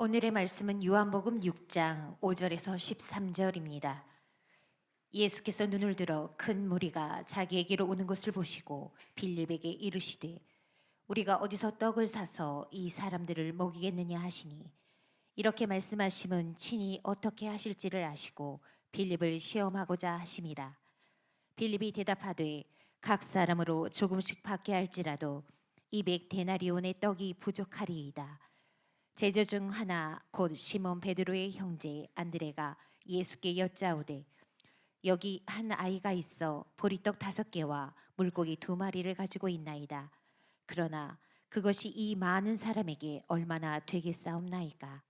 오늘의 말씀은 요한복음 6장 5절에서 13절입니다. 예수께서 눈을 들어 큰 무리가 자기에게로 오는 것을 보시고 빌립에게 이르시되 우리가 어디서 떡을 사서 이 사람들을 먹이겠느냐 하시니, 이렇게 말씀하심은 친히 어떻게 하실지를 아시고 빌립을 시험하고자 하심이라. 빌립이 대답하되 각 사람으로 조금씩 받게 할지라도 200데나리온의 떡이 부족하리이다. 제자 중 하나 곧 시몬 베드로의 형제 안드레가 예수께 여짜오되 여기 한 아이가 있어 보리떡 5개와 물고기 2마리를 가지고 있나이다. 그러나 그것이 이 많은 사람에게 얼마나 되겠사옵나이까.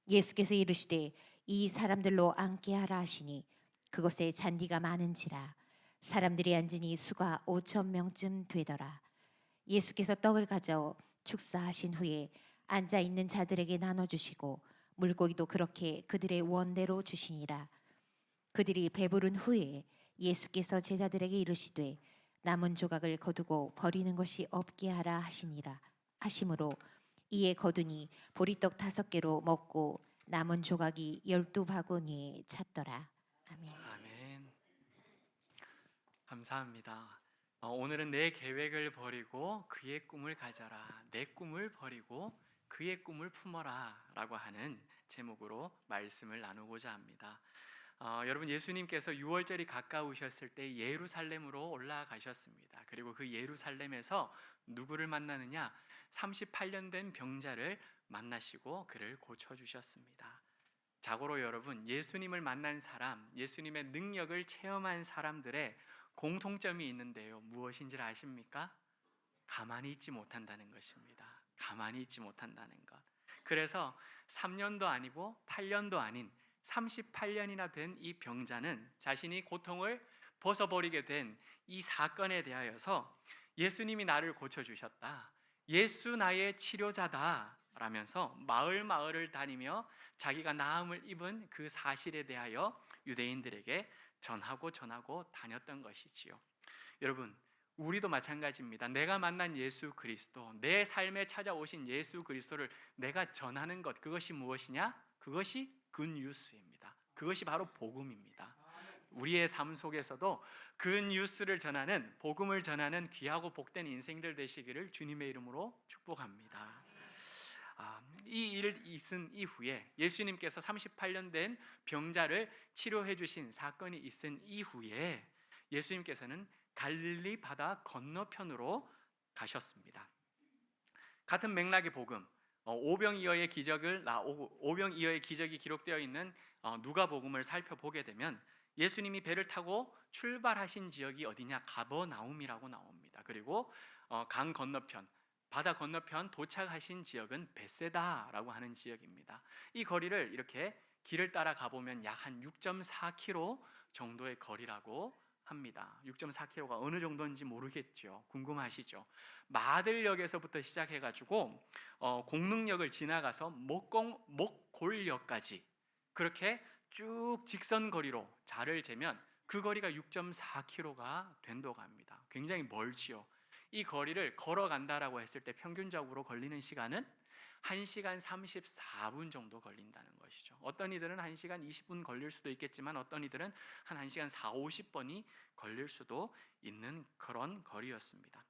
예수께서 이르시되 이 사람들로 앉게 하라 하시니 그것에 잔디가 많은지라 사람들이 앉으니 수가 5,000명쯤 되더라. 예수께서 떡을 가져 축사하신 후에 앉아 있는 자들에게 나눠주시고 물고기도 그렇게 그들의 원대로 주시니라. 그들이 배부른 후에 예수께서 제자들에게 이르시되 남은 조각을 거두고 버리는 것이 없게 하라 하시니라 하심으로 이에 거두니 보리떡 5개로 먹고 남은 조각이 12바구니에 찼더라. 아멘. 아멘. 감사합니다. 오늘은 내 계획을 버리고 그의 꿈을 가져라, 내 꿈을 버리고 그의 꿈을 품어라 라고 하는 제목으로 말씀을 나누고자 합니다. 여러분, 예수님께서 6월절이 가까우셨을 때 예루살렘으로 올라가셨습니다. 그리고 그 예루살렘에서 누구를 만나느냐? 38년 된 병자를 만나시고 그를 고쳐주셨습니다. 자고로 여러분, 예수님을 만난 사람, 예수님의 능력을 체험한 사람들의 공통점이 있는데요, 무엇인지를 아십니까? 가만히 있지 못한다는 것입니다. 가만히 있지 못한다는 것. 그래서 3년도 아니고 8년도 아닌 38년이나 된 이 병자는 자신이 고통을 벗어버리게 된 이 사건에 대하여서 예수님이 나를 고쳐주셨다, 예수 나의 치료자다 라면서 마을 마을을 다니며 자기가 나음을 입은 그 사실에 대하여 유대인들에게 전하고 다녔던 것이지요. 여러분, 우리도 마찬가지입니다. 내가 만난 예수 그리스도, 내 삶에 찾아오신 예수 그리스도를 내가 전하는 것, 그것이 무엇이냐? 그것이 굿뉴스입니다. 그것이 바로 복음입니다. 우리의 삶 속에서도 굿뉴스를 전하는, 복음을 전하는 귀하고 복된 인생들 되시기를 주님의 이름으로 축복합니다. 이 일을 있은 이후에, 예수님께서 38년 된 병자를 치료해 주신 사건이 있은 이후에 예수님께서는 갈릴리 바다 건너편으로 가셨습니다. 같은 맥락의 복음, 오병이어의 기적이 기록되어 있는 누가복음을 살펴보게 되면 예수님이 배를 타고 출발하신 지역이 어디냐? 가버나움이라고 나옵니다. 그리고 강 건너편, 바다 건너편 도착하신 지역은 베세다라고 하는 지역입니다. 이 거리를 이렇게 길을 따라 가보면 약 한 6.4km 정도의 거리라고 합니다. 6.4km가 어느 정도인지 모르겠죠. 궁금하시죠? 마들역에서부터 시작해가지고 공릉역을 지나가서 목골역까지 그렇게 쭉 직선 거리로 자를 재면 그 거리가 6.4km가 된다고 합니다. 굉장히 멀지요. 이 거리를 걸어간다라고 했을 때 평균적으로 걸리는 시간은 1시간 34분 정도 걸린다는 것이죠. 어떤 이들은 1시간 20분 걸릴 수도 있겠지만 어떤 이들은 한 1시간 4, 50번이 걸릴 수도 있는 그런 거리였습니다.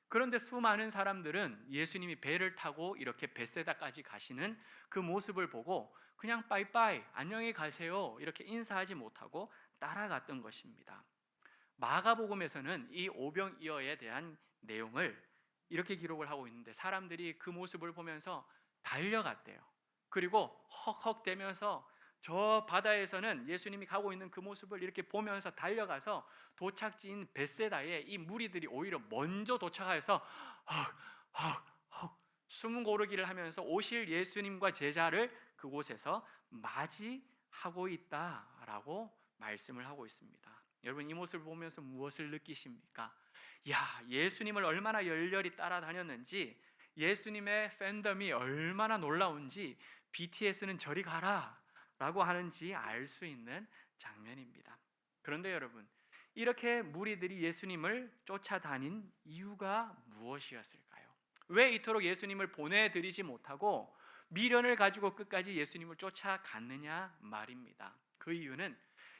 그런데 수많은 사람들은 예수님이 배를 타고 이렇게 벳세다까지 가시는 그 모습을 보고 그냥 빠이빠이, 안녕히 가세요 이렇게 인사하지 못하고 따라갔던 것입니다. 마가복음에서는 이 오병이어에 대한 내용을 이렇게 기록을 하고 있는데, 사람들이 그 모습을 보면서 달려갔대요. 그리고 헉헉대면서 저 바다에서는 예수님이 가고 있는 그 모습을 이렇게 보면서 달려가서 도착지인 벳세다에 이 무리들이 오히려 먼저 도착하여서 헉헉헉 숨 고르기를 하면서 오실 예수님과 제자를 그곳에서 맞이하고 있다라고 말씀을 하고 있습니다. 여러분, 이 모습을 보면서 무엇을 느끼십니까? 예수님을 얼마나 열렬히 따라다녔는지, 예수님의 팬덤이 얼마나 놀라운지 BTS는 저리 가라 라고 하는지 알 수 있는 장면입니다. 그런데 여러분, 이렇게 무리들이 예수님을 쫓아다닌 이유가 무엇이었을까요? 왜 이토록 예수님을 보내드리지 못하고 미련을 가지고 끝까지 예수님을 쫓아갔느냐 말입니다. 그 이유는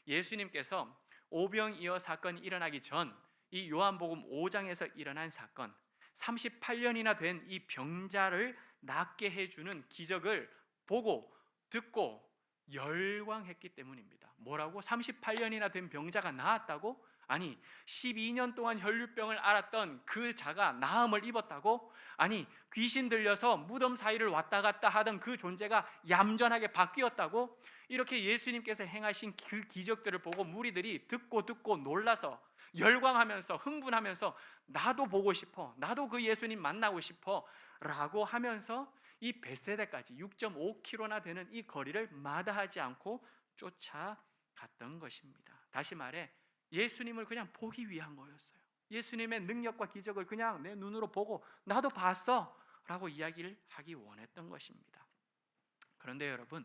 예수님께서 오병이어 사건이 일어나기 전 이 요한복음 5장에서 일어난 사건, 38년이나 된 이 병자를 낫게 해주는 기적을 보고 듣고 열광했기 때문입니다. 뭐라고? 38년이나 된 병자가 나았다고? 아니, 12년 동안 혈류병을 앓았던 그 자가 나음을 입었다고? 아니, 귀신 들려서 무덤 사이를 왔다 갔다 하던 그 존재가 얌전하게 바뀌었다고? 이렇게 예수님께서 행하신 그 기적들을 보고 무리들이 듣고 놀라서 열광하면서 흥분하면서 나도 보고 싶어, 나도 그 예수님 만나고 싶어 라고 하면서 이 벳세다까지 6.5km나 되는 이 거리를 마다하지 않고 쫓아갔던 것입니다. 다시 말해 예수님을 그냥 보기 위한 거였어요. 예수님의 능력과 기적을 그냥 내 눈으로 보고 나도 봤어 라고 이야기를 하기 원했던 것입니다. 그런데 여러분,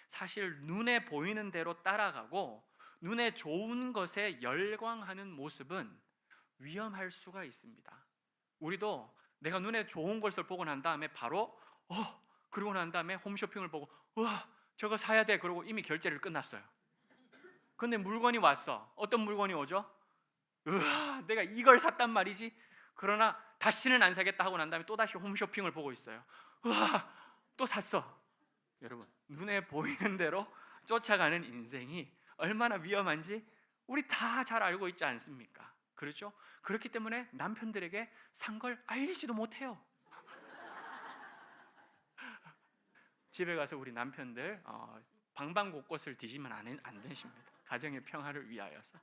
사실 눈에 보이는 대로 따라가고 눈에 좋은 것에 열광하는 모습은 위험할 수가 있습니다. 우리도 내가 눈에 좋은 것을 보고 난 다음에 바로 그러고 난 다음에 홈쇼핑을 보고 와 저거 사야 돼 그러고 이미 결제를 끝났어요. 근데 물건이 왔어. 어떤 물건이 오죠? 내가 이걸 샀단 말이지. 그러나 다시는 안 사겠다 하고 난 다음에 또다시 홈쇼핑을 보고 있어요. 또 샀어. 여러분, 눈에 보이는 대로 쫓아가는 인생이 얼마나 위험한지 우리 다 잘 알고 있지 않습니까? 그렇죠? 그렇기 때문에 남편들에게 산 걸 알리지도 못해요. 집에 가서 우리 남편들 방방곳곳을 뒤지면 안 되십니다. 가정의 평화를 위하여서.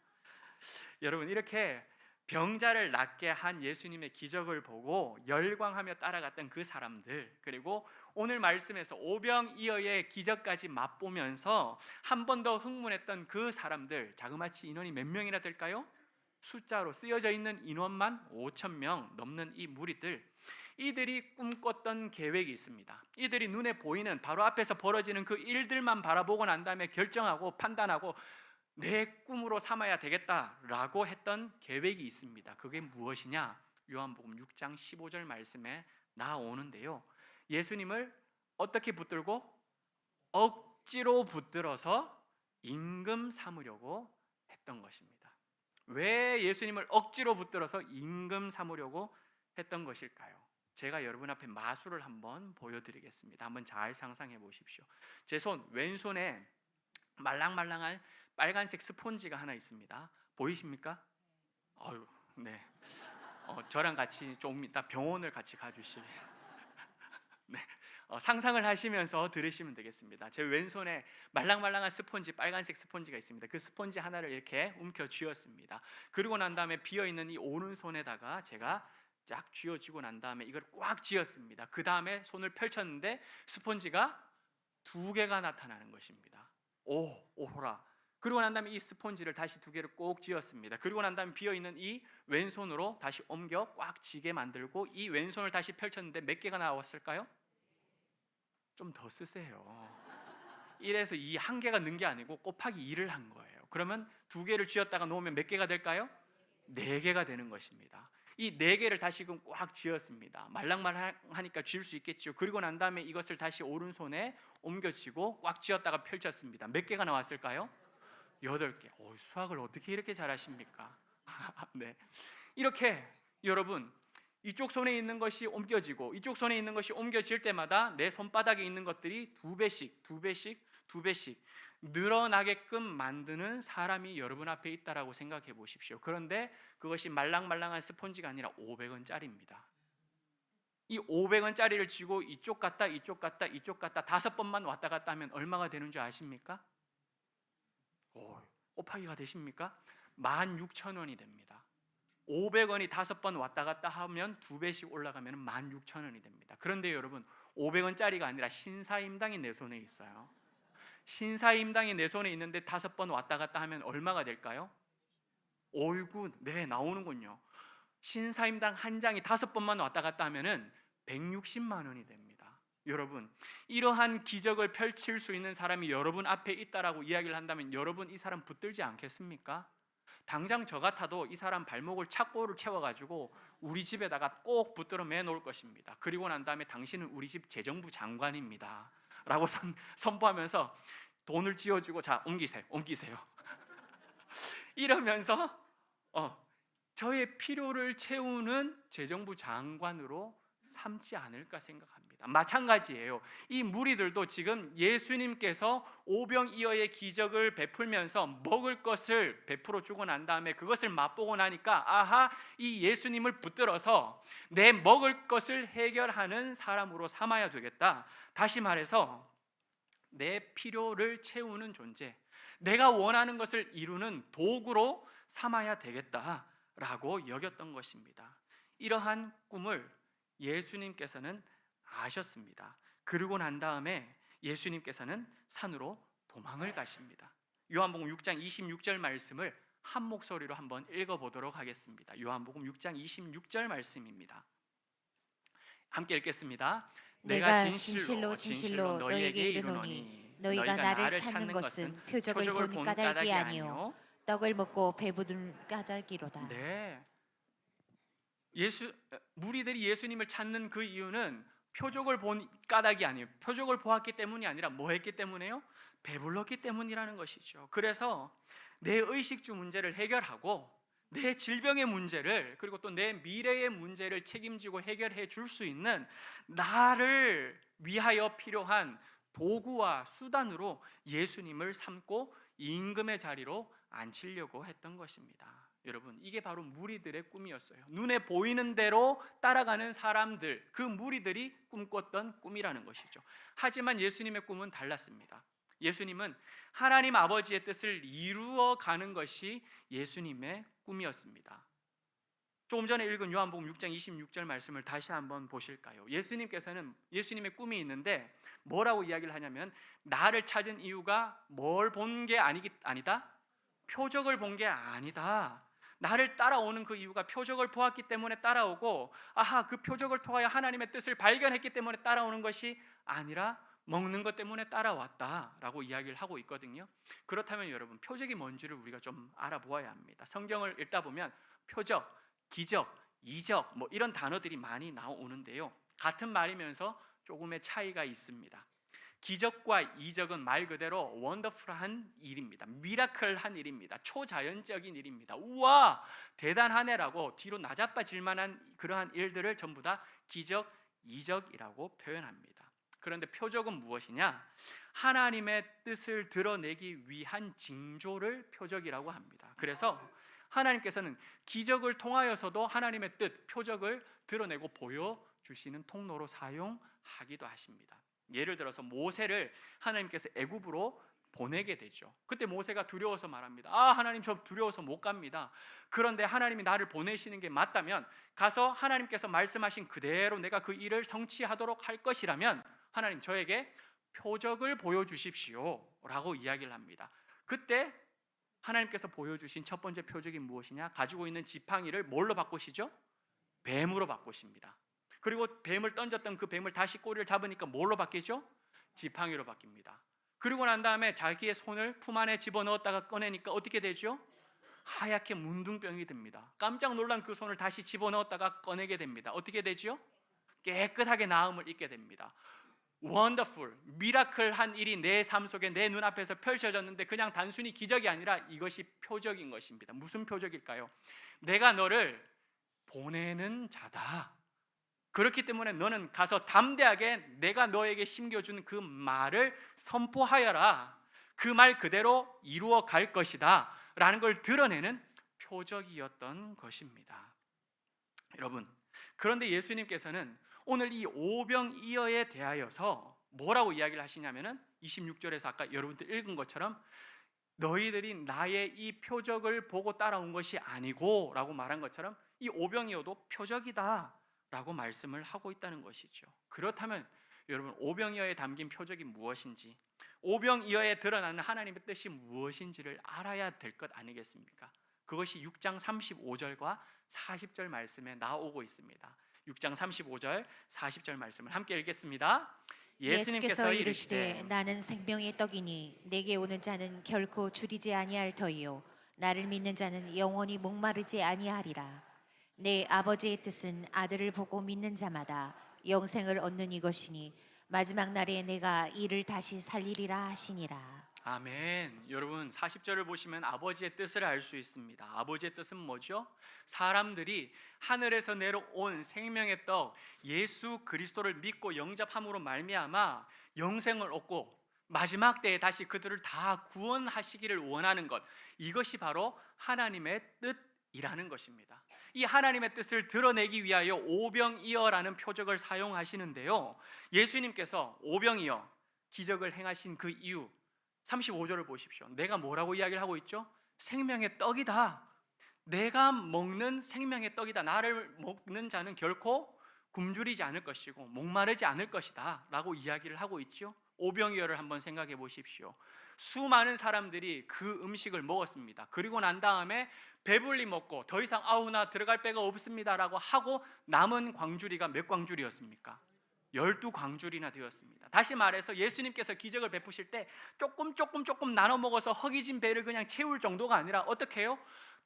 여러분, 이렇게 병자를 낫게 한 예수님의 기적을 보고 열광하며 따라갔던 그 사람들, 그리고 오늘 말씀에서 오병이어의 기적까지 맛보면서 한 번 더 흥분했던 그 사람들, 자그마치 인원이 몇 명이나 될까요? 숫자로 쓰여져 있는 인원만 5,000명 넘는 이 무리들, 이들이 꿈꿨던 계획이 있습니다. 이들이 눈에 보이는 바로 앞에서 벌어지는 그 일들만 바라보고 난 다음에 결정하고 판단하고 내 꿈으로 삼아야 되겠다라고 했던 계획이 있습니다. 그게 무엇이냐? 요한복음 6장 15절 말씀에 나오는데요, 예수님을 어떻게 붙들고? 억지로 붙들어서 임금 삼으려고 했던 것입니다. 왜 예수님을 억지로 붙들어서 임금 삼으려고 했던 것일까요? 제가 여러분 앞에 마술을 한번 보여드리겠습니다. 한번 잘 상상해 보십시오. 제 손 왼손에 말랑말랑한 빨간색 스폰지가 하나 있습니다. 보이십니까? 네. 저랑 같이 좀 이따 병원을 같이 가주시길. 네. 상상을 하시면서 들으시면 되겠습니다. 제 왼손에 말랑말랑한 스폰지, 빨간색 스폰지가 있습니다. 그 스폰지 하나를 이렇게 움켜 쥐었습니다. 그리고 난 다음에 비어있는 이 오른손에다가 제가 쫙 쥐어쥐고 난 다음에 이걸 꽉 쥐었습니다. 그 다음에 손을 펼쳤는데 스폰지가 2개가 나타나는 것입니다. 오호라. 그리고 난 다음에 이 스폰지를 다시 2개를 꼭 쥐었습니다. 그리고 난 다음에 비어있는 이 왼손으로 다시 옮겨 꽉 쥐게 만들고 이 왼손을 다시 펼쳤는데 몇 개가 나왔을까요? 좀 더 쓰세요. 1에서 2, 1개가 는 게 아니고 곱하기 2를 한 거예요. 그러면 2개를 쥐었다가 놓으면 몇 개가 될까요? 4개가 되는 것입니다. 이 4개를 다시금 꽉 쥐었습니다. 말랑말랑하니까 쥐을 수 있겠죠. 그리고 난 다음에 이것을 다시 오른손에 옮겨쥐고 꽉 쥐었다가 펼쳤습니다. 몇 개가 나왔을까요? 8개. 수학을 어떻게 이렇게 잘하십니까? 네. 이렇게 여러분, 이쪽 손에 있는 것이 옮겨지고 이쪽 손에 있는 것이 옮겨질 때마다 내 손바닥에 있는 것들이 2배씩 늘어나게끔 만드는 사람이 여러분 앞에 있다라고 생각해 보십시오. 그런데 그것이 말랑말랑한 스폰지가 아니라 500원짜리입니다. 이 500원짜리를 쥐고 이쪽 갔다 5번만 왔다 갔다 하면 얼마가 되는 줄 아십니까? 곱하기가 되십니까? 16,000원이 됩니다. 500원이 5번 왔다 갔다 하면 2배씩 올라가면 16,000원이 됩니다. 그런데 여러분, 500원짜리가 아니라 신사임당이 내 손에 있어요. 신사임당이 내 손에 있는데 5번 왔다 갔다 하면 얼마가 될까요? 네, 나오는군요. 신사임당 한 장이 5번만 왔다 갔다 하면은 160만 원이 됩니다. 여러분, 이러한 기적을 펼칠 수 있는 사람이 여러분 앞에 있다라고 이야기를 한다면 여러분 이 사람 붙들지 않겠습니까? 당장 저 같아도 이 사람 발목을 착고를 채워가지고 우리 집에다가 꼭 붙들어 매놓을 것입니다. 그리고 난 다음에 당신은 우리 집 재정부 장관입니다 라고 선포하면서 돈을 쥐어주고 자 옮기세요 이러면서 저의 필요를 채우는 재정부 장관으로 삼지 않을까 생각합니다. 마찬가지예요. 이 무리들도 지금 예수님께서 오병이어의 기적을 베풀면서 먹을 것을 베풀어 주고 난 다음에 그것을 맛보고 나니까 아하, 이 예수님을 붙들어서 내 먹을 것을 해결하는 사람으로 삼아야 되겠다. 다시 말해서 내 필요를 채우는 존재, 내가 원하는 것을 이루는 도구로 삼아야 되겠다라고 여겼던 것입니다. 이러한 꿈을 예수님께서는 아셨습니다. 그러고 난 다음에 예수님께서는 산으로 도망을 가십니다. 요한복음 6장 26절 말씀을 한 목소리로 한번 읽어보도록 하겠습니다. 요한복음 6장 26절 말씀입니다. 함께 읽겠습니다. 내가 진실로 너희에게 이르노니 너희가 나를 찾는 것은 표적을 본 까닭이 아니요 떡을 먹고 배부른 까닭이로다. 네, 무리들이 예수님을 찾는 그 이유는 표적을 본 까닭이 아니에요. 표적을 보았기 때문이 아니라 뭐 했기 때문에요? 배불렀기 때문이라는 것이죠. 그래서 내 의식주 문제를 해결하고 내 질병의 문제를, 그리고 또 내 미래의 문제를 책임지고 해결해 줄 수 있는 나를 위하여 필요한 도구와 수단으로 예수님을 삼고 임금의 자리로 앉히려고 했던 것입니다. 여러분, 이게 바로 무리들의 꿈이었어요. 눈에 보이는 대로 따라가는 사람들, 그 무리들이 꿈꿨던 꿈이라는 것이죠. 하지만 예수님의 꿈은 달랐습니다. 예수님은 하나님 아버지의 뜻을 이루어 가는 것이 예수님의 꿈이었습니다. 조금 전에 읽은 요한복음 6장 26절 말씀을 다시 한번 보실까요? 예수님께서는 예수님의 꿈이 있는데 뭐라고 이야기를 하냐면, 나를 찾은 이유가 뭘 본 게 아니다? 표적을 본 게 아니다. 나를 따라오는 그 이유가 표적을 보았기 때문에 따라오고, 아하, 그 표적을 통하여 하나님의 뜻을 발견했기 때문에 따라오는 것이 아니라 먹는 것 때문에 따라왔다라고 이야기를 하고 있거든요. 그렇다면 여러분, 표적이 뭔지를 우리가 좀 알아보아야 합니다. 성경을 읽다 보면 표적, 기적, 이적 뭐 이런 단어들이 많이 나오는데요, 같은 말이면서 조금의 차이가 있습니다. 기적과 이적은 말 그대로 원더풀한 일입니다. 미라클한 일입니다. 초자연적인 일입니다. 우와, 대단하네라고 뒤로 나자빠질 만한 그러한 일들을 전부 다 기적, 이적이라고 표현합니다. 그런데 표적은 무엇이냐? 하나님의 뜻을 드러내기 위한 징조를 표적이라고 합니다. 그래서 하나님께서는 기적을 통하여서도 하나님의 뜻, 표적을 드러내고 보여주시는 통로로 사용하기도 하십니다. 예를 들어서 모세를 하나님께서 애굽으로 보내게 되죠. 그때 모세가 두려워서 말합니다. 하나님, 저 두려워서 못 갑니다. 그런데 하나님이 나를 보내시는 게 맞다면, 가서 하나님께서 말씀하신 그대로 내가 그 일을 성취하도록 할 것이라면 하나님, 저에게 표적을 보여주십시오 라고 이야기를 합니다. 그때 하나님께서 보여주신 첫 번째 표적이 무엇이냐? 가지고 있는 지팡이를 뭘로 바꾸시죠? 뱀으로 바꾸십니다. 그리고 뱀을 던졌던 그 뱀을 다시 꼬리를 잡으니까 뭘로 바뀌죠? 지팡이로 바뀝니다. 그리고 난 다음에 자기의 손을 품 안에 집어넣었다가 꺼내니까 어떻게 되죠? 하얗게 문둥병이 됩니다. 깜짝 놀란 그 손을 다시 집어넣었다가 꺼내게 됩니다. 어떻게 되죠? 깨끗하게 나음을 입게 됩니다. 원더풀, 미라클한 일이 내 삶 속에 내 눈앞에서 펼쳐졌는데 그냥 단순히 기적이 아니라 이것이 표적인 것입니다. 무슨 표적일까요? 내가 너를 보내는 자다. 그렇기 때문에 너는 가서 담대하게 내가 너에게 심겨준 그 말을 선포하여라. 그 말 그대로 이루어 갈 것이다 라는 걸 드러내는 표적이었던 것입니다. 여러분, 그런데 예수님께서는 오늘 이 오병이어에 대하여서 뭐라고 이야기를 하시냐면은 26절에서 아까 여러분들 읽은 것처럼 너희들이 나의 이 표적을 보고 따라온 것이 아니고 라고 말한 것처럼 이 오병이어도 표적이다 라고 말씀을 하고 있다는 것이죠. 그렇다면 여러분, 오병이어에 담긴 표적이 무엇인지, 오병이어에 드러나는 하나님의 뜻이 무엇인지를 알아야 될 것 아니겠습니까? 그것이 6장 35절과 40절 말씀에 나오고 있습니다. 6장 35절 40절 말씀을 함께 읽겠습니다. 예수께서 이르시되 나는 생명의 떡이니 내게 오는 자는 결코 줄이지 아니할 터이요 나를 믿는 자는 영원히 목마르지 아니하리라. 내 아버지의 뜻은 아들을 보고 믿는 자마다 영생을 얻는 이것이니 마지막 날에 내가 이를 다시 살리리라 하시니라. 아멘. 여러분 40절을 보시면 아버지의 뜻을 알 수 있습니다. 아버지의 뜻은 뭐죠? 사람들이 하늘에서 내려온 생명의 떡 예수 그리스도를 믿고 영접함으로 말미암아 영생을 얻고 마지막 때에 다시 그들을 다 구원하시기를 원하는 것, 이것이 바로 하나님의 뜻이라는 것입니다. 이 하나님의 뜻을 드러내기 위하여 오병이어라는 표적을 사용하시는데요, 예수님께서 오병이어 기적을 행하신 그 이유 35절을 보십시오. 내가 뭐라고 이야기를 하고 있죠? 생명의 떡이다. 내가 먹는 생명의 떡이다. 나를 먹는 자는 결코 굶주리지 않을 것이고 목마르지 않을 것이다 라고 이야기를 하고 있죠. 오병이어를 한번 생각해 보십시오. 수많은 사람들이 그 음식을 먹었습니다. 그리고 난 다음에 배불리 먹고 더 이상 아우 나 들어갈 데가 없습니다 라고 하고 남은 광주리가 몇 광주리였습니까? 12광줄이나 되었습니다. 다시 말해서 예수님께서 기적을 베푸실 때 조금 나눠 먹어서 허기진 배를 그냥 채울 정도가 아니라 어떻게 해요?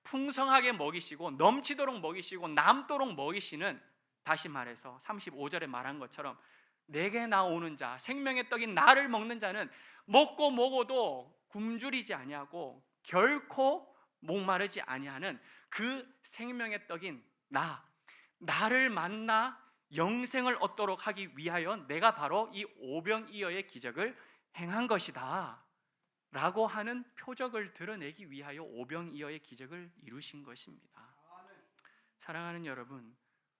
풍성하게 먹이시고 넘치도록 먹이시고 남도록 먹이시는, 다시 말해서 35절에 말한 것처럼 내게 나오는 자, 생명의 떡인 나를 먹는 자는 먹고 먹어도 굶주리지 아니하고 결코 목마르지 아니하는 그 생명의 떡인 나를 만나 영생을 얻도록 하기 위하여 내가 바로 이 오병이어의 기적을 행한 것이다 라고 하는 표적을 드러내기 위하여 오병이어의 기적을 이루신 것입니다. 사랑하는 여러분,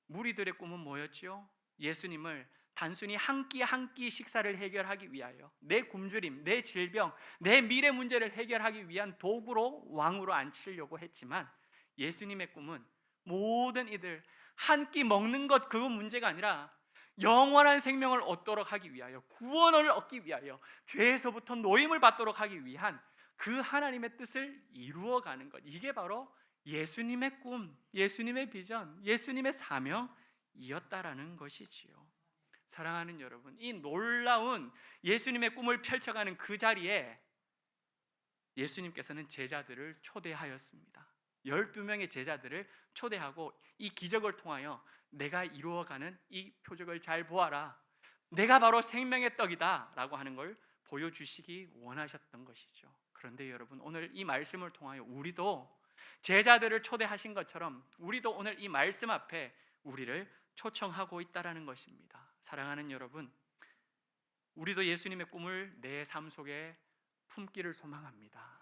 무리들의 꿈은 뭐였죠? 예수님을 단순히 한 끼 식사를 해결하기 위하여 내 굶주림, 내 질병, 내 미래 문제를 해결하기 위한 도구로 왕으로 앉히려고 했지만 예수님의 꿈은 모든 이들 한 끼 먹는 것, 그건 문제가 아니라 영원한 생명을 얻도록 하기 위하여, 구원을 얻기 위하여, 죄에서부터 노임을 받도록 하기 위한 그 하나님의 뜻을 이루어가는 것, 이게 바로 예수님의 꿈, 예수님의 비전, 예수님의 사명이었다라는 것이지요. 사랑하는 여러분, 이 놀라운 예수님의 꿈을 펼쳐가는 그 자리에 예수님께서는 제자들을 초대하였습니다. 12명의 제자들을 초대하고 이 기적을 통하여 내가 이루어가는 이 표적을 잘 보아라, 내가 바로 생명의 떡이다 라고 하는 걸 보여주시기 원하셨던 것이죠. 그런데 여러분, 오늘 이 말씀을 통하여 우리도 제자들을 초대하신 것처럼 우리도 오늘 이 말씀 앞에 우리를 초청하고 있다라는 것입니다. 사랑하는 여러분, 우리도 예수님의 꿈을 내 삶 속에 품기를 소망합니다.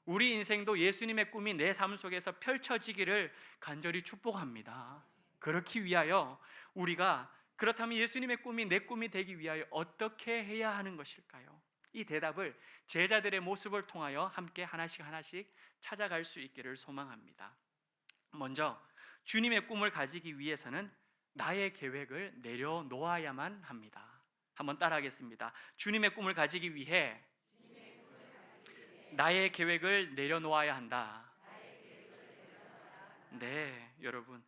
우리 인생도 예수님의 꿈이 내 삶 속에서 펼쳐지기를 간절히 축복합니다. 그렇기 위하여 우리가, 그렇다면 예수님의 꿈이 내 꿈이 되기 위하여 어떻게 해야 하는 것일까요? 이 대답을 제자들의 모습을 통하여 함께 하나씩 찾아갈 수 있기를 소망합니다. 먼저 주님의 꿈을 가지기 위해서는 나의 계획을 내려놓아야만 합니다. 한번 따라하겠습니다. 주님의 꿈을 가지기 위해 나의 계획을 내려놓아야 한다. 네, 여러분,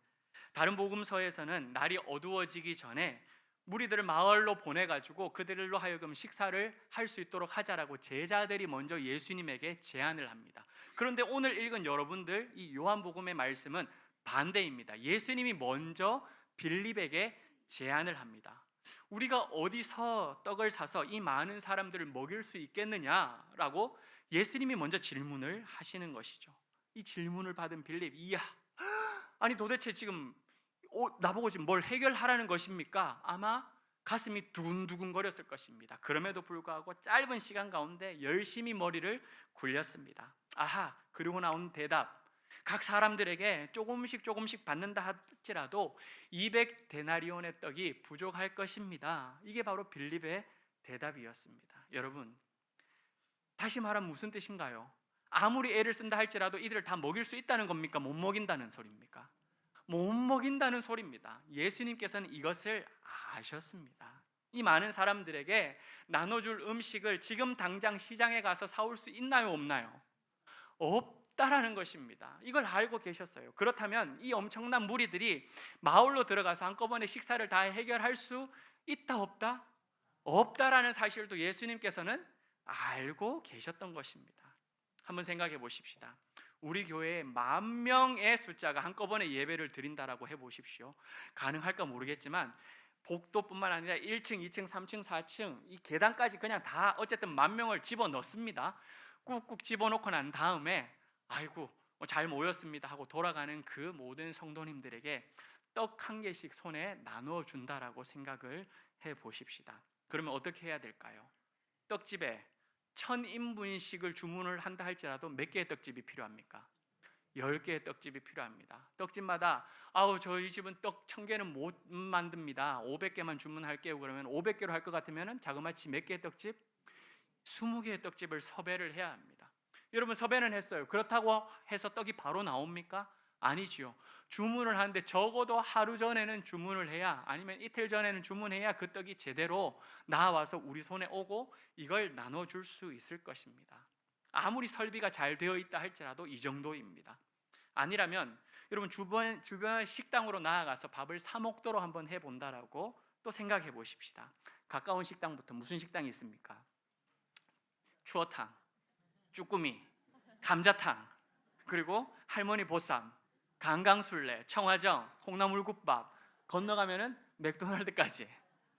다른 복음서에서는 날이 어두워지기 전에 무리들을 마을로 보내가지고 그들로 하여금 식사를 할 수 있도록 하자라고 제자들이 먼저 예수님에게 제안을 합니다. 그런데 오늘 읽은 여러분들 이 요한복음의 말씀은 반대입니다. 예수님이 먼저 빌립에게 제안을 합니다. 우리가 어디서 떡을 사서 이 많은 사람들을 먹일 수 있겠느냐라고 예수님이 먼저 질문을 하시는 것이죠. 이 질문을 받은 빌립, 이야, 아니 도대체 지금 나보고 지금 뭘 해결하라는 것입니까? 아마 가슴이 두근두근 거렸을 것입니다. 그럼에도 불구하고 짧은 시간 가운데 열심히 머리를 굴렸습니다. 아하, 그리고 나온 대답, 각 사람들에게 조금씩 받는다 할지라도 200데나리온의 떡이 부족할 것입니다. 이게 바로 빌립의 대답이었습니다. 여러분, 다시 말하면 무슨 뜻인가요? 아무리 애를 쓴다 할지라도 이들을 다 먹일 수 있다는 겁니까? 못 먹인다는 소리입니까? 못 먹인다는 소리입니다. 예수님께서는 이것을 아셨습니다. 이 많은 사람들에게 나눠줄 음식을 지금 당장 시장에 가서 사올 수 있나요, 없나요? 없다라는 것입니다. 이걸 알고 계셨어요. 그렇다면 이 엄청난 무리들이 마을로 들어가서 한꺼번에 식사를 다 해결할 수 있다, 없다? 없다라는 사실도 예수님께서는 알고 계셨던 것입니다. 한번 생각해 보십시다. 우리 교회에 10,000명의 숫자가 한꺼번에 예배를 드린다라고 해보십시오. 가능할까 모르겠지만 복도뿐만 아니라 1층, 2층, 3층, 4층 이 계단까지 그냥 다 어쨌든 10,000명을 집어넣습니다. 꾹꾹 집어넣고 난 다음에 아이고 잘 모였습니다 하고 돌아가는 그 모든 성도님들에게 떡 한 개씩 손에 나누어 준다라고 생각을 해보십시다. 그러면 어떻게 해야 될까요? 떡집에 1,000인분씩을 주문을 한다 할지라도 몇 개의 떡집이 필요합니까? 10개의 떡집이 필요합니다. 떡집마다 저희 집은 떡 1,000개는 못 만듭니다. 500개만 주문할게요. 그러면 500개로 할 것 같으면 자그마치 몇 개의 떡집? 20개의 떡집을 섭외를 해야 합니다. 여러분 섭외는 했어요. 그렇다고 해서 떡이 바로 나옵니까? 아니지요. 주문을 하는데 적어도 하루 전에는 주문을 해야, 아니면 이틀 전에는 주문해야 그 떡이 제대로 나와서 우리 손에 오고 이걸 나눠줄 수 있을 것입니다. 아무리 설비가 잘 되어 있다 할지라도 이 정도입니다. 아니라면 여러분 주변 식당으로 나아가서 밥을 사 먹도록 한번 해본다라고 또 생각해 보십시다. 가까운 식당부터 무슨 식당이 있습니까? 추어탕, 쭈꾸미, 감자탕, 그리고 할머니 보쌈, 강강술래, 청화정, 콩나물국밥, 건너가면은 맥도날드까지.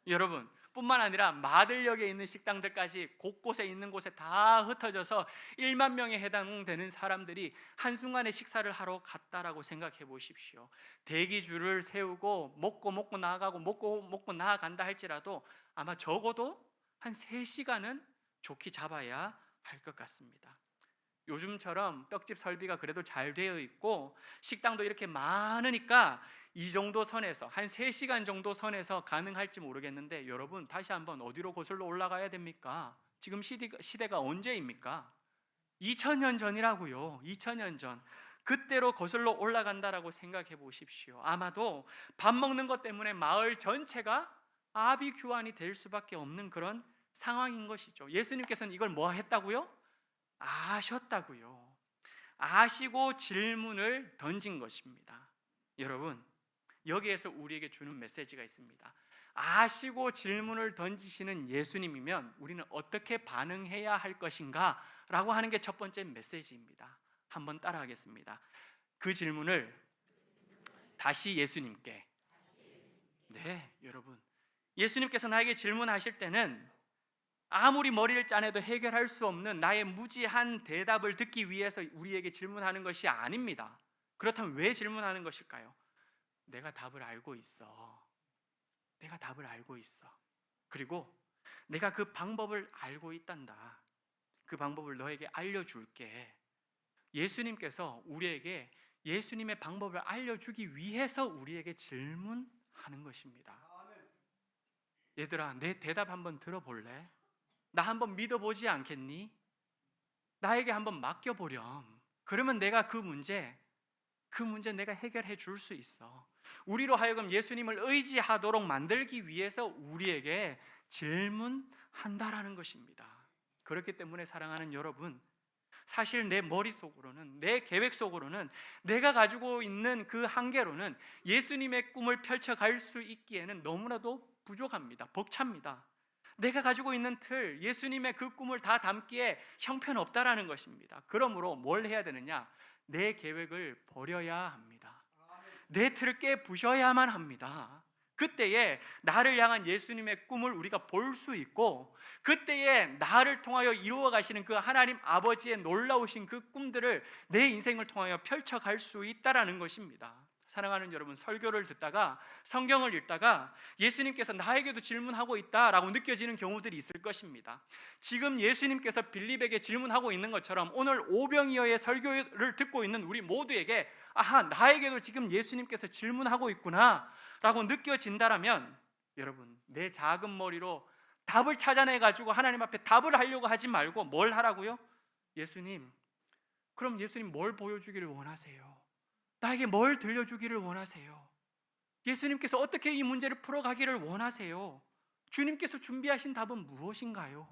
여러분 뿐만 아니라 마들역에 있는 식당들까지 곳곳에 있는 곳에 다 흩어져서 1만 명에 해당되는 사람들이 한순간에 식사를 하러 갔다라고 생각해 보십시오. 대기줄을 세우고 먹고 나아가고 먹고 나아간다 할지라도 아마 적어도 한 3시간은 좋게 잡아야 할 것 같습니다. 요즘처럼 떡집 설비가 그래도 잘 되어 있고 식당도 이렇게 많으니까 이 정도 선에서 한 3시간 정도 선에서 가능할지 모르겠는데, 여러분 다시 한번 어디로 거슬러 올라가야 됩니까? 지금 시대가 언제입니까? 2000년 전이라고요. 2000년 전. 그때로 거슬러 올라간다라고 생각해 보십시오. 아마도 밥 먹는 것 때문에 마을 전체가 아비규환이 될 수밖에 없는 그런 상황인 것이죠. 예수님께서는 이걸 뭐 했다고요? 아셨다고요. 아시고 질문을 던진 것입니다. 여러분 여기에서 우리에게 주는 메시지가 있습니다. 아시고 질문을 던지시는 예수님이면 우리는 어떻게 반응해야 할 것인가 라고 하는 게 첫 번째 메시지입니다. 한번 따라하겠습니다. 그 질문을 다시 예수님께. 네, 여러분 예수님께서 나에게 질문하실 때는 아무리 머리를 짜내도 해결할 수 없는 나의 무지한 대답을 듣기 위해서 우리에게 질문하는 것이 아닙니다. 그렇다면 왜 질문하는 것일까요? 내가 답을 알고 있어. 내가 답을 알고 있어. 그리고 내가 그 방법을 알고 있단다. 그 방법을 너에게 알려줄게. 예수님께서 우리에게 예수님의 방법을 알려주기 위해서 우리에게 질문하는 것입니다. 얘들아, 내 대답 한번 들어볼래? 나 한번 믿어보지 않겠니? 나에게 한번 맡겨보렴. 그러면 내가 그 문제 내가 해결해 줄 수 있어. 우리로 하여금 예수님을 의지하도록 만들기 위해서 우리에게 질문한다라는 것입니다. 그렇기 때문에 사랑하는 여러분, 사실 내 머릿속으로는, 내 계획 속으로는, 내가 가지고 있는 그 한계로는 예수님의 꿈을 펼쳐갈 수 있기에는 너무나도 부족합니다. 벅찹니다. 내가 가지고 있는 틀, 예수님의 그 꿈을 다 담기에 형편없다라는 것입니다. 그러므로 뭘 해야 되느냐? 내 계획을 버려야 합니다. 내 틀을 깨부셔야만 합니다. 그때에 나를 향한 예수님의 꿈을 우리가 볼 수 있고, 그때에 나를 통하여 이루어 가시는 그 하나님 아버지의 놀라우신 그 꿈들을 내 인생을 통하여 펼쳐갈 수 있다라는 것입니다. 사랑하는 여러분, 설교를 듣다가 성경을 읽다가 예수님께서 나에게도 질문하고 있다라고 느껴지는 경우들이 있을 것입니다. 지금 예수님께서 빌립에게 질문하고 있는 것처럼 오늘 오병이어의 설교를 듣고 있는 우리 모두에게 아하, 나에게도 지금 예수님께서 질문하고 있구나 라고 느껴진다라면, 여러분 내 작은 머리로 답을 찾아내가지고 하나님 앞에 답을 하려고 하지 말고 뭘 하라고요? 예수님, 그럼 예수님 뭘 보여주기를 원하세요? 나에게 뭘 들려주기를 원하세요? 예수님께서 어떻게 이 문제를 풀어가기를 원하세요? 주님께서 준비하신 답은 무엇인가요?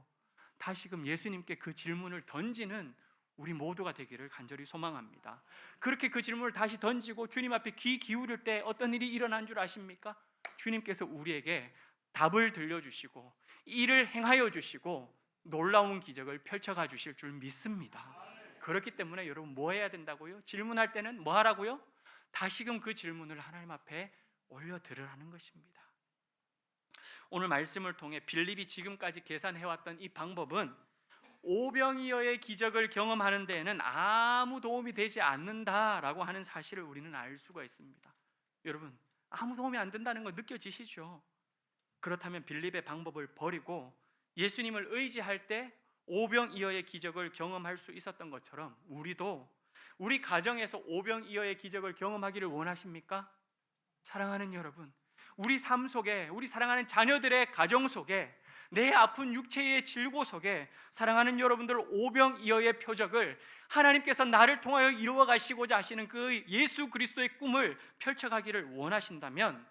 다시금 예수님께 그 질문을 던지는 우리 모두가 되기를 간절히 소망합니다. 그렇게 그 질문을 다시 던지고 주님 앞에 귀 기울일 때 어떤 일이 일어난 줄 아십니까? 주님께서 우리에게 답을 들려주시고 일을 행하여 주시고 놀라운 기적을 펼쳐가 주실 줄 믿습니다. 그렇기 때문에 여러분 뭐 해야 된다고요? 질문할 때는 뭐 하라고요? 다시금 그 질문을 하나님 앞에 올려드리라는 것입니다. 오늘 말씀을 통해 빌립이 지금까지 계산해왔던 이 방법은 오병이어의 기적을 경험하는 데에는 아무 도움이 되지 않는다라고 하는 사실을 우리는 알 수가 있습니다. 여러분, 아무 도움이 안 된다는 거 느껴지시죠? 그렇다면 빌립의 방법을 버리고 예수님을 의지할 때 오병이어의 기적을 경험할 수 있었던 것처럼 우리도 우리 가정에서 오병이어의 기적을 경험하기를 원하십니까? 사랑하는 여러분, 우리 삶 속에, 우리 사랑하는 자녀들의 가정 속에, 내 아픈 육체의 질고 속에 사랑하는 여러분들 오병이어의 표적을 하나님께서 나를 통하여 이루어 가시고자 하시는 그 예수 그리스도의 꿈을 펼쳐가기를 원하신다면,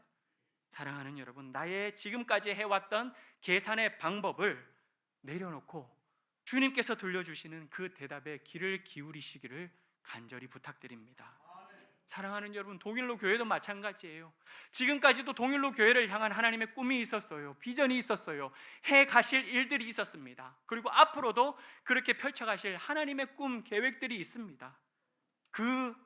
사랑하는 여러분, 나의 지금까지 해왔던 계산의 방법을 내려놓고 주님께서 들려주시는 그 대답에 귀를 기울이시기를 간절히 부탁드립니다. 사랑하는 여러분, 동일로 교회도 마찬가지예요. 지금까지도 동일로 교회를 향한 하나님의 꿈이 있었어요. 비전이 있었어요. 해 가실 일들이 있었습니다. 그리고 앞으로도 그렇게 펼쳐가실 하나님의 꿈, 계획들이 있습니다. 그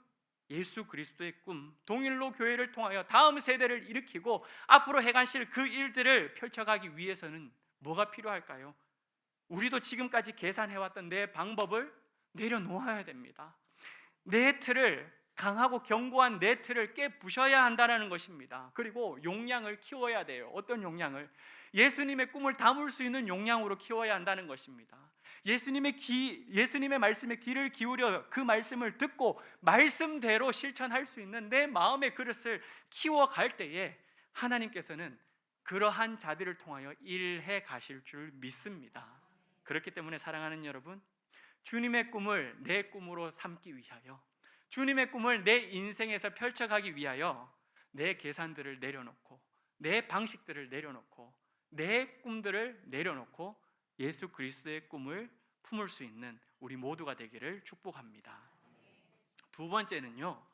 예수 그리스도의 꿈, 동일로 교회를 통하여 다음 세대를 일으키고 앞으로 해가실 그 일들을 펼쳐가기 위해서는 뭐가 필요할까요? 우리도 지금까지 계산해왔던 내 방법을 내려놓아야 됩니다. 내 틀을, 강하고 견고한 내 틀을 깨부셔야 한다는 것입니다. 그리고 용량을 키워야 돼요. 어떤 용량을? 예수님의 꿈을 담을 수 있는 용량으로 키워야 한다는 것입니다. 예수님의 말씀에 귀를 기울여 그 말씀을 듣고 말씀대로 실천할 수 있는 내 마음의 그릇을 키워갈 때에 하나님께서는 그러한 자들을 통하여 일해 가실 줄 믿습니다. 그렇기 때문에 사랑하는 여러분, 주님의 꿈을 내 꿈으로 삼기 위하여, 주님의 꿈을 내 인생에서 펼쳐가기 위하여 내 계산들을 내려놓고, 내 방식들을 내려놓고, 내 꿈들을 내려놓고 예수 그리스도의 꿈을 품을 수 있는 우리 모두가 되기를 축복합니다. 두 번째는요,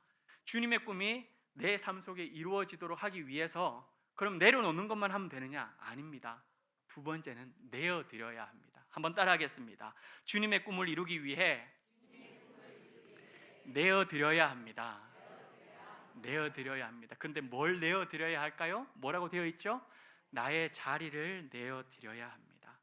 주님의 꿈이 내 삶 속에 이루어지도록 하기 위해서 그럼 내려놓는 것만 하면 되느냐? 아닙니다. 두 번째는 내어드려야 합니다. 한번 따라하겠습니다. 주님의 꿈을 이루기 위해 내어드려야 합니다. 내어드려야 합니다. 근데 뭘 내어드려야 할까요? 뭐라고 되어 있죠? 나의 자리를 내어드려야 합니다.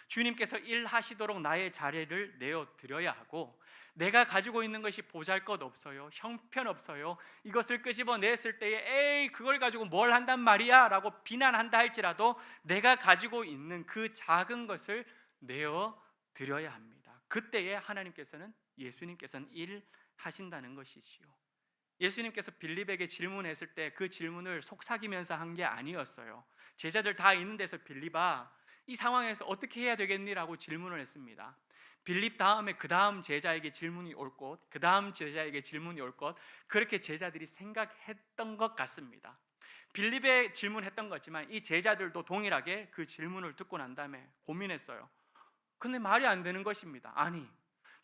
주님께서 일하시도록 나의 자리를 내어드려야 하고, 내가 가지고 있는 것이 보잘것없어요, 형편없어요, 이것을 끄집어냈을 때에 에이 그걸 가지고 뭘 한단 말이야 라고 비난한다 할지라도 내가 가지고 있는 그 작은 것을 내어드려야 합니다. 그때에 하나님께서는, 예수님께서는 일하신다는 것이지요. 예수님께서 빌립에게 질문했을 때 그 질문을 속삭이면서 한 게 아니었어요. 제자들 다 있는 데서 빌립아, 이 상황에서 어떻게 해야 되겠니라고 질문을 했습니다. 빌립 다음에 그 다음 제자에게 질문이 올 것, 그 다음 제자에게 질문이 올 것, 그렇게 제자들이 생각했던 것 같습니다. 빌립에 질문했던 거지만 이 제자들도 동일하게 그 질문을 듣고 난 다음에 고민했어요. 근데 말이 안 되는 것입니다. 아니,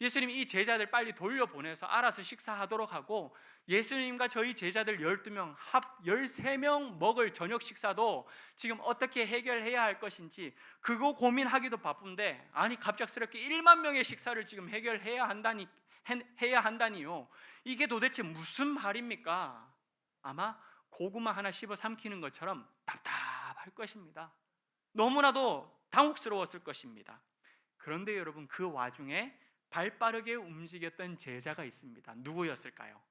예수님이 이 제자들 빨리 돌려보내서 알아서 식사하도록 하고, 예수님과 저희 제자들 12명 합 13명 먹을 저녁 식사도 지금 어떻게 해결해야 할 것인지 그거 고민하기도 바쁜데, 아니 갑작스럽게 1만 명의 식사를 지금 해결해야 한다니요. 이게 도대체 무슨 말입니까? 아마 고구마 하나 씹어 삼키는 것처럼 답답할 것입니다. 너무나도 당혹스러웠을 것입니다. 그런데 여러분, 그 와중에 발빠르게 움직였던 제자가 있습니다. 누구였을까요?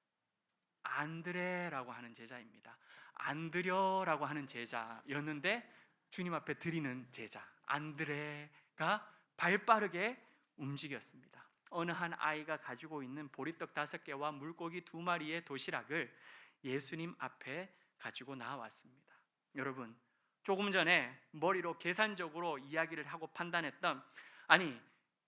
안드레라고 하는 제자입니다. 안드려라고 하는 제자였는데 주님 앞에 드리는 제자 안드레가 발빠르게 움직였습니다. 어느 한 아이가 가지고 있는 보리떡 5개와 물고기 2마리의 도시락을 예수님 앞에 가지고 나왔습니다. 여러분, 조금 전에 머리로 계산적으로 이야기를 하고 판단했던, 아니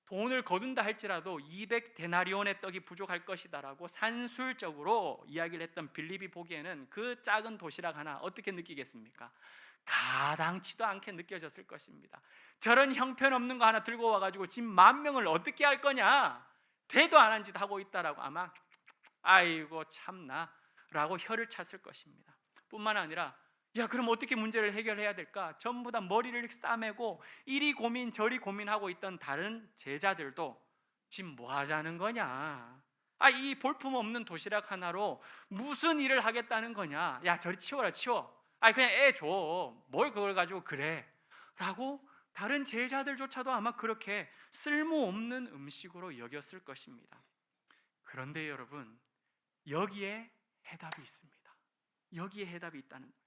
돈을 거둔다 할지라도 200데나리온의 떡이 부족할 것이다라고 산술적으로 이야기를 했던 빌립이 보기에는 그 작은 도시락 하나 어떻게 느끼겠습니까? 가당치도 않게 느껴졌을 것입니다. 저런 형편없는 거 하나 들고 와가지고 지금 10,000명을 어떻게 할 거냐, 대도 안 한 짓 하고 있다라고 아마 아이고 참나 라고 혀를 찼을 것입니다. 뿐만 아니라 야, 그럼 어떻게 문제를 해결해야 될까? 전부 다 머리를 싸매고 이리 고민 저리 고민하고 있던 다른 제자들도 지금 뭐 하자는 거냐? 이 볼품없는 도시락 하나로 무슨 일을 하겠다는 거냐? 야, 저리 치워라, 치워. 그냥 애 줘. 뭘 그걸 가지고 그래? 라고 다른 제자들조차도 아마 그렇게 쓸모없는 음식으로 여겼을 것입니다. 그런데 여러분, 여기에 해답이 있습니다. 여기에 해답이 있다는 거예요.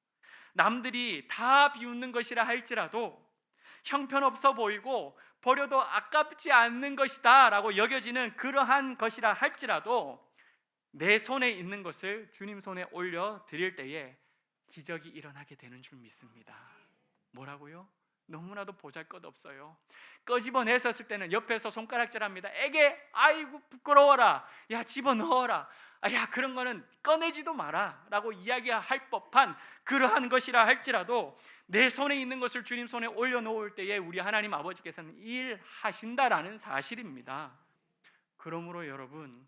남들이 다 비웃는 것이라 할지라도 형편없어 보이고 버려도 아깝지 않는 것이다 라고 여겨지는 그러한 것이라 할지라도 내 손에 있는 것을 주님 손에 올려 드릴 때에 기적이 일어나게 되는 줄 믿습니다. 뭐라고요? 너무나도 보잘것없어요. 꺼집어냈었을 때는 옆에서 손가락질합니다. 에게 아이고 부끄러워라. 야, 집어넣어라. 야, 그런 거는 꺼내지도 마라 라고 이야기할 법한 그러한 것이라 할지라도 내 손에 있는 것을 주님 손에 올려놓을 때에 우리 하나님 아버지께서는 일하신다라는 사실입니다. 그러므로 여러분,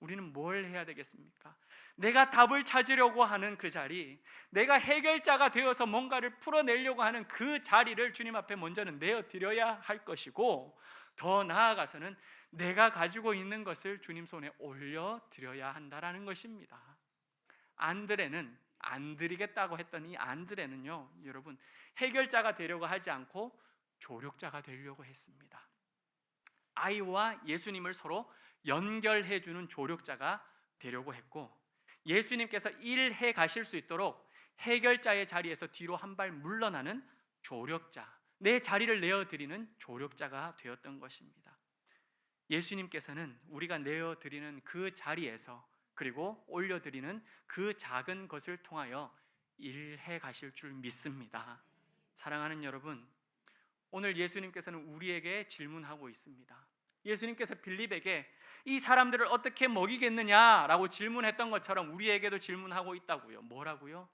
우리는 뭘 해야 되겠습니까? 내가 답을 찾으려고 하는 그 자리, 내가 해결자가 되어서 뭔가를 풀어내려고 하는 그 자리를 주님 앞에 먼저는 내어드려야 할 것이고, 더 나아가서는 내가 가지고 있는 것을 주님 손에 올려드려야 한다라는 것입니다. 안드레는 안 드리겠다고 했던 이 안드레는요, 여러분, 해결자가 되려고 하지 않고 조력자가 되려고 했습니다. 아이와 예수님을 서로 연결해주는 조력자가 되려고 했고, 예수님께서 일해 가실 수 있도록 해결자의 자리에서 뒤로 한 발 물러나는 조력자, 내 자리를 내어드리는 조력자가 되었던 것입니다. 예수님께서는 우리가 내어드리는 그 자리에서, 그리고 올려드리는 그 작은 것을 통하여 일해 가실 줄 믿습니다. 사랑하는 여러분, 오늘 예수님께서는 우리에게 질문하고 있습니다. 예수님께서 빌립에게 이 사람들을 어떻게 먹이겠느냐라고 질문했던 것처럼 우리에게도 질문하고 있다고요. 뭐라고요?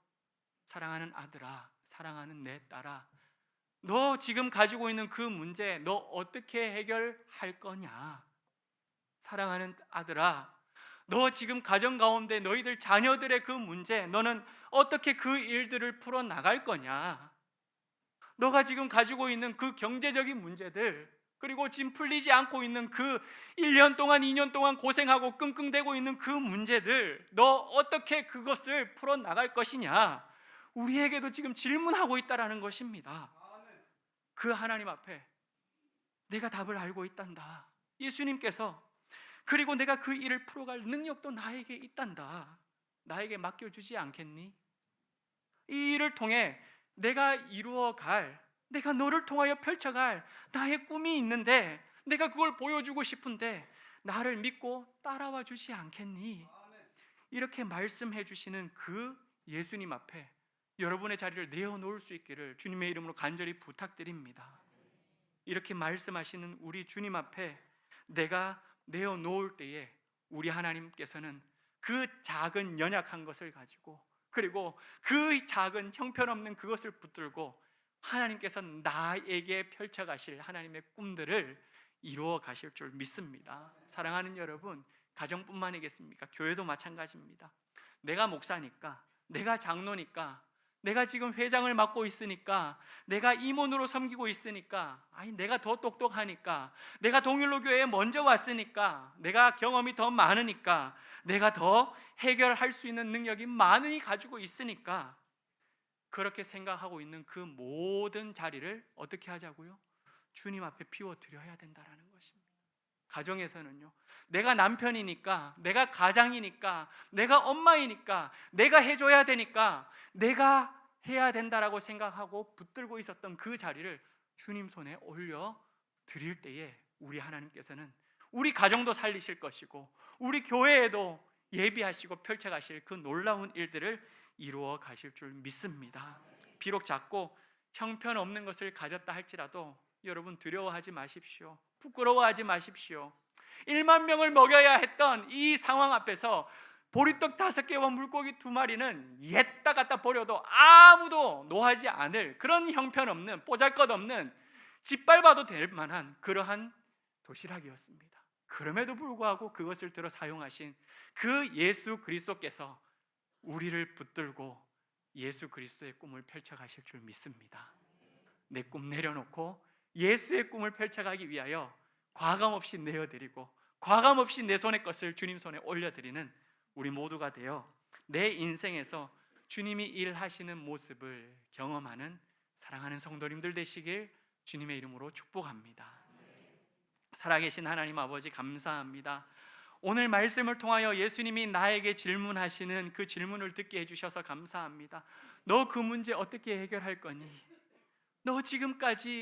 사랑하는 아들아, 사랑하는 내 딸아, 너 지금 가지고 있는 그 문제 너 어떻게 해결할 거냐? 사랑하는 아들아, 너 지금 가정 가운데 너희들 자녀들의 그 문제 너는 어떻게 그 일들을 풀어나갈 거냐? 너가 지금 가지고 있는 그 경제적인 문제들, 그리고 지금 풀리지 않고 있는 그 1년 동안 2년 동안 고생하고 끙끙대고 있는 그 문제들, 너 어떻게 그것을 풀어나갈 것이냐? 우리에게도 지금 질문하고 있다라는 것입니다. 그 하나님 앞에 내가 답을 알고 있단다. 예수님께서, 그리고 내가 그 일을 풀어갈 능력도 나에게 있단다. 나에게 맡겨주지 않겠니? 이 일을 통해 내가 이루어갈, 내가 너를 통하여 펼쳐갈 나의 꿈이 있는데, 내가 그걸 보여주고 싶은데 나를 믿고 따라와 주지 않겠니? 이렇게 말씀해 주시는 그 예수님 앞에 여러분의 자리를 내어놓을 수 있기를 주님의 이름으로 간절히 부탁드립니다. 이렇게 말씀하시는 우리 주님 앞에 내가 내어놓을 때에 우리 하나님께서는 그 작은 연약한 것을 가지고, 그리고 그 작은 형편없는 그것을 붙들고 하나님께서 나에게 펼쳐가실 하나님의 꿈들을 이루어 가실 줄 믿습니다. 사랑하는 여러분, 가정뿐만이겠습니까? 교회도 마찬가지입니다. 내가 목사니까, 내가 장로니까, 내가 지금 회장을 맡고 있으니까, 내가 임원으로 섬기고 있으니까, 내가 더 똑똑하니까, 내가 동일로 교회에 먼저 왔으니까, 내가 경험이 더 많으니까, 내가 더 해결할 수 있는 능력이 많으니 가지고 있으니까, 그렇게 생각하고 있는 그 모든 자리를 어떻게 하자고요? 주님 앞에 비워드려야 된다는 것입니다. 가정에서는요, 내가 남편이니까, 내가 가장이니까, 내가 엄마이니까, 내가 해줘야 되니까, 내가 해야 된다라고 생각하고 붙들고 있었던 그 자리를 주님 손에 올려 드릴 때에 우리 하나님께서는 우리 가정도 살리실 것이고, 우리 교회에도 예비하시고 펼쳐가실 그 놀라운 일들을 이루어 가실 줄 믿습니다. 비록 작고 형편없는 것을 가졌다 할지라도 여러분 두려워하지 마십시오. 부끄러워하지 마십시오. 1만 명을 먹여야 했던 이 상황 앞에서 보리떡 5개와 물고기 2마리는 옛다 갖다 버려도 아무도 노하지 않을 그런 형편없는, 보잘것없는, 짓밟아도 될 만한 그러한 도시락이었습니다. 그럼에도 불구하고 그것을 들어 사용하신 그 예수 그리스도께서 우리를 붙들고 예수 그리스도의 꿈을 펼쳐가실 줄 믿습니다. 내 꿈 내려놓고 예수의 꿈을 펼쳐가기 위하여 과감 없이 내어드리고 과감 없이 내 손의 것을 주님 손에 올려드리는 우리 모두가 되어 내 인생에서 주님이 일하시는 모습을 경험하는 사랑하는 성도님들 되시길 주님의 이름으로 축복합니다. 살아계신 하나님 아버지, 감사합니다. 오늘 말씀을 통하여 예수님이 나에게 질문하시는 그 질문을 듣게 해주셔서 감사합니다. 너 그 문제 어떻게 해결할 거니? 너 지금까지